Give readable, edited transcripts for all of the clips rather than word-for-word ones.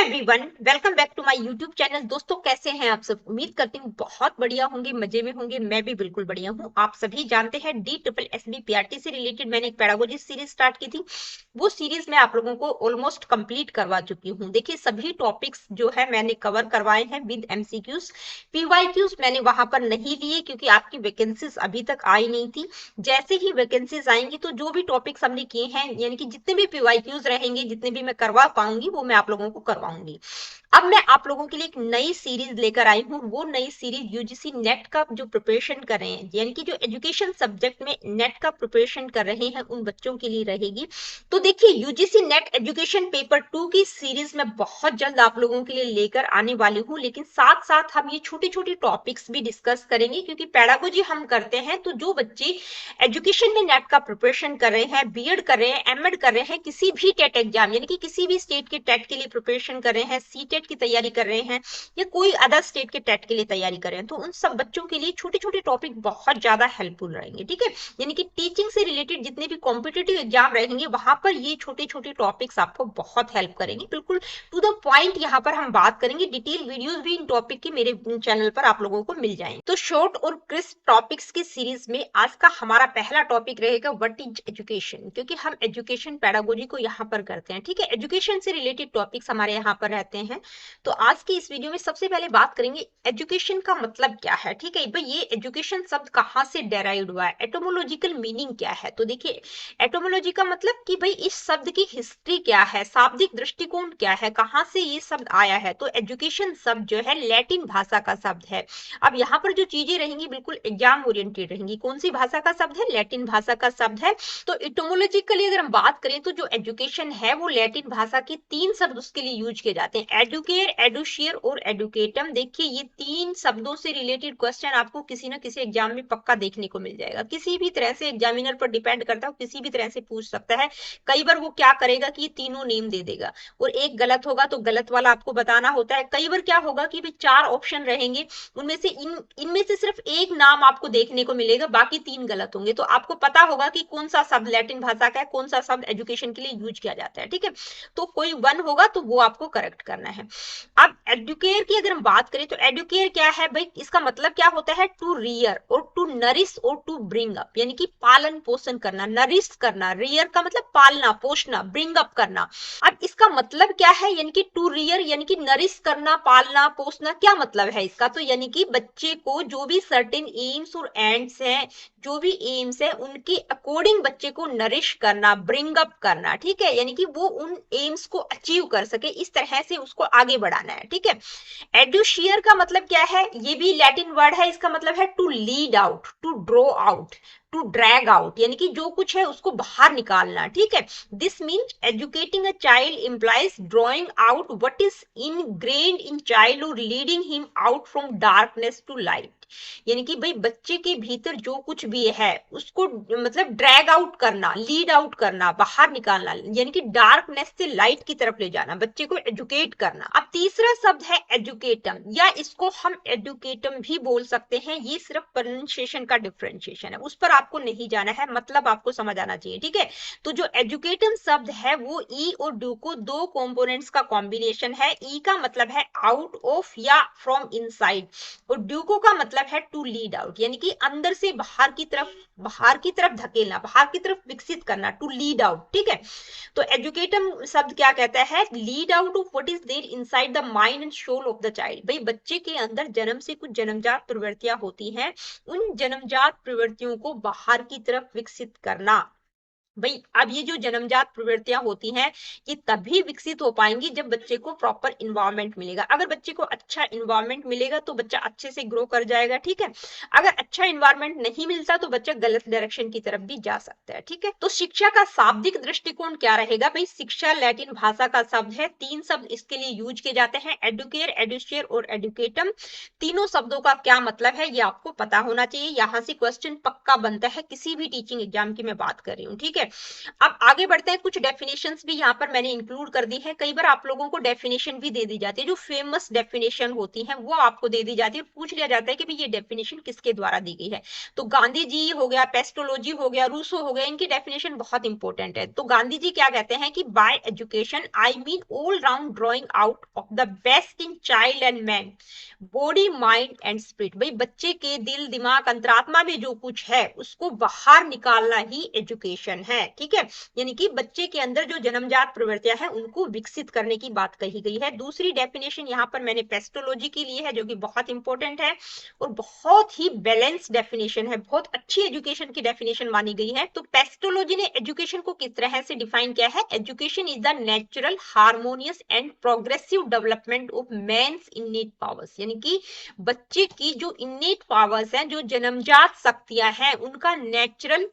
Everyone, welcome back to my YouTube channel. दोस्तों, कैसे हैं आप सब? उम्मीद करती हूँ बहुत बढ़िया होंगे, मजे में होंगे। मैं भी बिल्कुल बढ़िया हूँ। आप सभी जानते हैं DSSB-PRT से रिलेटेड मैंने एक पेडागोजी सीरीज स्टार्ट की थी। वो सीरीज मैं आप लोगों को ऑलमोस्ट कंप्लीट करवा चुकी हूँ। देखिए, सभी टॉपिक्स जो है मैंने कवर करवाए हैं विद MCQs। PYQs मैंने वहां पर नहीं लिए क्योंकि आपकी वैकेंसीज अभी तक आई नहीं थी। जैसे ही वैकेंसीज आएंगी तो जो भी टॉपिक्स हमने किए हैं, यानी कि जितने भी PYQs रहेंगे, जितने भी मैं करवा पाऊंगी, वो मैं आप लोगों को करवाऊंगी। अब मैं आप लोगों के लिए एक नई सीरीज लेकर आई हूँ। वो नई सीरीज यूजीसी नेट का जो प्रिपरेशन कर रहे हैं, यानी कि जो एजुकेशन सब्जेक्ट में नेट का प्रिपरेशन कर रहे हैं, उन बच्चों के लिए रहेगी। तो देखिए, यूजीसी नेट एजुकेशन पेपर 2 की सीरीज में बहुत जल्द आप लोगों के लिए लेकर आने वाली हूँ। लेकिन साथ साथ हम ये छोटे छोटे टॉपिक्स भी डिस्कस करेंगे, क्योंकि पेडागोजी हम करते हैं तो जो बच्चे एजुकेशन में नेट का प्रिपरेशन कर रहे हैं, बीएड कर रहे हैं, एमएड कर रहे हैं, किसी भी टेट एग्जाम यानी कि किसी भी स्टेट के टेट के लिए प्रिपरेशन कर रहे हैं, सीटेट की तैयारी कर रहे हैं, या कोई अदर स्टेट के टेट के लिए तैयारी कर रहे हैं, तो उन सब बच्चों के लिए छोटे छोटे टॉपिक बहुत ज्यादा हेल्पफुल रहेंगे। ठीक है, यानी कि टीचिंग से रिलेटेड जितने भी कॉम्पिटेटिव एग्जाम रहेंगे, वहां पर ये छोटे छोटे टॉपिक्स आपको बहुत हेल्प करेंगे। बिल्कुल टू द पॉइंट यहाँ पर हम बात करेंगे। डिटेल वीडियोस भी इन टॉपिक की मेरे चैनल पर आप लोगों को मिल जाएंगे। तो शॉर्ट और क्रिस्प टॉपिक्स की सीरीज में आज का हमारा पहला टॉपिक रहेगा व्हाट इज एजुकेशन, क्योंकि हम एजुकेशन पेडागोजी को यहाँ पर करते हैं। ठीक है, एजुकेशन से रिलेटेड टॉपिक्स हमारे यहाँ पर रहते हैं। तो आज की इस वीडियो में सबसे पहले बात करेंगे एजुकेशन का मतलब क्या है। ठीक है, भाई ये एजुकेशन शब्द कहाँ से डेराइव्ड हुआ है, एटोमोलॉजिकल मीनिंग क्या है। तो देखिए, एटोमोलॉजी का मतलब कि भाई इस शब्द की हिस्ट्री क्या है, शाब्दिक दृष्टिकोण क्या है, कहाँ से ये शब्द आया है। तो एजुकेशन शब्द जो है लैटिन भाषा का शब्द है। अब यहाँ पर जो चीजें रहेंगी बिल्कुल एग्जाम ओरिएंटेड रहेंगी। कौन सी भाषा का शब्द है? लैटिन भाषा का शब्द है। तो इटोमोलॉजिकली अगर हम बात करें तो जो एजुकेशन है वो लैटिन भाषा के 3 शब्द उसके लिए यूज किए जाते हैं, एडुकेयर, एडुशियर और एडुकेटम। देखिए, ये 3 शब्दों से रिलेटेड क्वेश्चन आपको किसी ना किसी एग्जाम में पक्का देखने को मिल जाएगा। किसी भी तरह से एग्जामिनर पर डिपेंड करता है, किसी भी तरह से पूछ सकता है। कई बार वो क्या करेगा कि ये तीनों नेम दे देगा, और एक गलत होगा तो गलत वाला आपको बताना होता है। कई बार क्या होगा कि भाई 4 ऑप्शन रहेंगे, उनमें से इनमें से सिर्फ एक नाम आपको देखने को मिलेगा, बाकी 3 गलत होंगे। तो आपको पता होगा कि कौन सा शब्द लैटिन भाषा का है, कौन सा शब्द एजुकेशन के लिए यूज किया जाता है। ठीक है, तो कोई वन होगा तो वो आपको करेक्ट करना है। अब एडुकेयर की अगर हम बात करें तो एडुकेयर क्या है भाई, इसका मतलब क्या होता है? टू रियर और टू नरिश और टू ब्रिंग अप, यानी कि पालन पोषण करना, नरिश करना। रियर का मतलब पालना पोषना, ब्रिंग अप करना। अब इसका मतलब क्या है, यानी कि टू रियर यानी कि नरिश करना, पालना पोषना, क्या मतलब है इसका? तो यानी कि बच्चे को जो भी सर्टेन एम्स और एंड्स हैं, जो भी एम्स है उनके अकॉर्डिंग बच्चे को नरिश करना, ब्रिंग अप करना। ठीक है, यानी कि वो उन एम्स को अचीव कर सके, इस तरह से उसको आगे बढ़ाना है। ठीक है, एडुशियर का मतलब क्या है? ये भी लैटिन वर्ड है। इसका मतलब है to lead out, to draw out, to drag out, यानी कि जो कुछ है उसको बाहर निकालना। ठीक है, this means educating a child implies drawing out what is ingrained in child और leading him out from darkness to light. यानी कि भाई बच्चे के भीतर जो कुछ भी है उसको मतलब ड्रैग आउट करना, लीड आउट करना, बाहर निकालना, यानी कि डार्कनेस से लाइट की तरफ ले जाना, बच्चे को एजुकेट करना। अब तीसरा शब्द है एजुकेटम, या इसको हम एडुकेटम भी बोल सकते हैं। ये सिर्फ प्रोनाउंसिएशन का डिफरेंशिएशन है, उस पर आपको नहीं जाना है, मतलब आपको समझ आना चाहिए। ठीक है, तो जो एजुकेटम शब्द है वो ई और डू को 2 कंपोनेंट्स का कॉम्बिनेशन है। ई का मतलब है आउट ऑफ या फ्रॉम इनसाइड, और ड्यूको का मतलब है टू लीड आउट, यानी कि अंदर से बाहर की तरफ, बाहर की तरफ धकेलना, बाहर की तरफ विकसित करना, टू लीड आउट। ठीक है, तो एजुकेटम शब्द क्या कहता है? Lead out of what is there inside the mind and soul of the child. भाई बच्चे के अंदर जन्म से कुछ जन्मजात प्रवृत्तियां होती हैं, उन जन्मजात प्रवृत्तियों को बाहर की तरफ विकसित करना। भाई अब ये जो जन्मजात प्रवृत्तियां होती हैं, ये तभी विकसित हो पाएंगी जब बच्चे को प्रॉपर इन्वायरमेंट मिलेगा। अगर बच्चे को अच्छा इन्वायरमेंट मिलेगा तो बच्चा अच्छे से ग्रो कर जाएगा। ठीक है, अगर अच्छा इन्वायरमेंट नहीं मिलता तो बच्चा गलत डायरेक्शन की तरफ भी जा सकता है। ठीक है, तो शिक्षा का शाब्दिक दृष्टिकोण क्या रहेगा? भाई शिक्षा लैटिन भाषा का शब्द है, 3 शब्द इसके लिए यूज किए जाते हैं, एडुकेयर, एडुशियर और एडुकेटम। तीनों शब्दों का क्या मतलब है ये आपको पता होना चाहिए। यहाँ से क्वेश्चन पक्का बनता है, किसी भी टीचिंग एग्जाम की मैं बात कर रही हूँ। ठीक है, है। अब आगे बढ़ते हैं, कुछ डेफिनेशंस भी यहाँ पर मैंने इंक्लूड कर दी है। कई बार आप लोगों को डेफिनेशन भी दे दी जाती है, जो फेमस डेफिनेशन होती है वो आपको दे दी जाती है, पूछ लिया जाता है कि भाई ये डेफिनेशन किसके द्वारा दी गई है। तो गांधी जी हो गया, पेस्टोलॉजी हो गया, रूसो हो गया, इनकी डेफिनेशन बहुत इंपॉर्टेंट है। तो गांधी जी क्या कहते हैं कि bye education I mean all round drawing out of the best in child and man, body mind and spirit. भाई बच्चे के दिल दिमाग अंतरात्मा में जो कुछ है उसको बाहर निकालना ही एजुकेशन है, ठीक है। यानी कि बच्चे के अंदर जो जन्मजात प्रवृत्तियां हैं उनको विकसित करने की बात कही गई है। दूसरी डेफिनेशन यहाँ पर मैंने पेस्टोलॉजी की ली है, जो कि बहुत इंपॉर्टेंट है और बहुत ही बैलेंस डेफिनेशन है, बहुत अच्छी एजुकेशन की डेफिनेशन मानी गई है। तो पेस्टोलॉजी ने एजुकेशन को किस तरह से डिफाइन किया है, education is the natural harmonious and progressive development of man's innate powers. यानी कि बच्चे की जो इनेट पावर्स हैं, जो जन्मजात शक्तियां हैं, उनका नेचुरल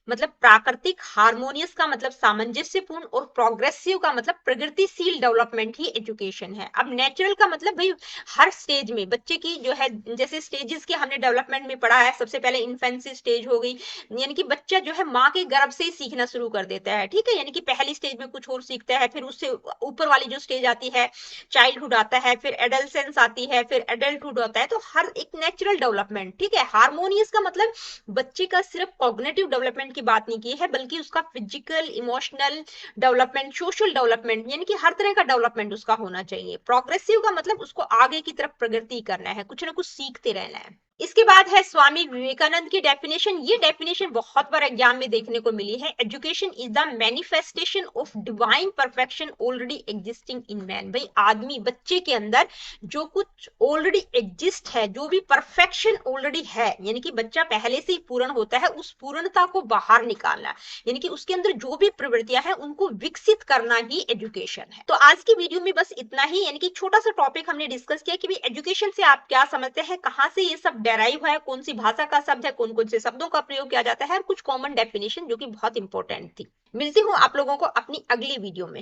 मतलब प्राकृतिक, हार्मोनियस का मतलब सामंजस्यपूर्ण और प्रोग्रेसिव का मतलब प्रगतिशील डेवलपमेंट ही एजुकेशन है। अब नेचुरल का मतलब भाई हर स्टेज में बच्चे की जो है, जैसे स्टेजेस के हमने डेवलपमेंट में पढ़ा है, सबसे पहले इन्फेंसी स्टेज हो गई, यानी कि बच्चा जो है माँ के गर्भ से ही सीखना शुरू कर देता है, ठीक है। यानी कि पहली स्टेज में कुछ और सीखता है, फिर उससे ऊपर वाली जो स्टेज आती है चाइल्डहुड आता है, फिर एडल्सेंस आती है, फिर एडल्टहुड होता है। तो हर एक नेचुरल डेवलपमेंट, ठीक है। हार्मोनियस का मतलब बच्चे का सिर्फ कॉग्निटिव डेवलपमेंट की बात नहीं की है, बल्कि उसका physical, emotional development, social development, यानी कि हर तरह का डेवलपमेंट उसका होना चाहिए। प्रोग्रेसिव का मतलब उसको आगे की तरफ प्रगति करना है, कुछ ना कुछ सीखते रहना है। इसके बाद है स्वामी विवेकानंद की डेफिनेशन। ये डेफिनेशन बहुत बार एग्जाम में देखने को मिली है, education is the manifestation of divine perfection already existing in man. भाई आदमी, बच्चे के अंदर जो कुछ ऑलरेडी एग्जिस्ट है, जो भी परफेक्शन ऑलरेडी है, यानी कि बच्चा पहले से ही पूर्ण होता है, उस पूर्णता को बाहर निकालना, यानी कि उसके अंदर जो भी प्रवृत्तियां हैं उनको विकसित करना ही एजुकेशन है। तो आज की वीडियो में बस इतना ही, यानी कि छोटा सा टॉपिक हमने डिस्कस किया कि एजुकेशन से आप क्या समझते हैं, कहां से ये सब डेराइव है, कौन सी भाषा का शब्द है, कौन कौन से शब्दों का प्रयोग किया जाता है, और कुछ कॉमन डेफिनेशन जो कि बहुत इंपॉर्टेंट थी। मिलती हूँ आप लोगों को अपनी अगली वीडियो में।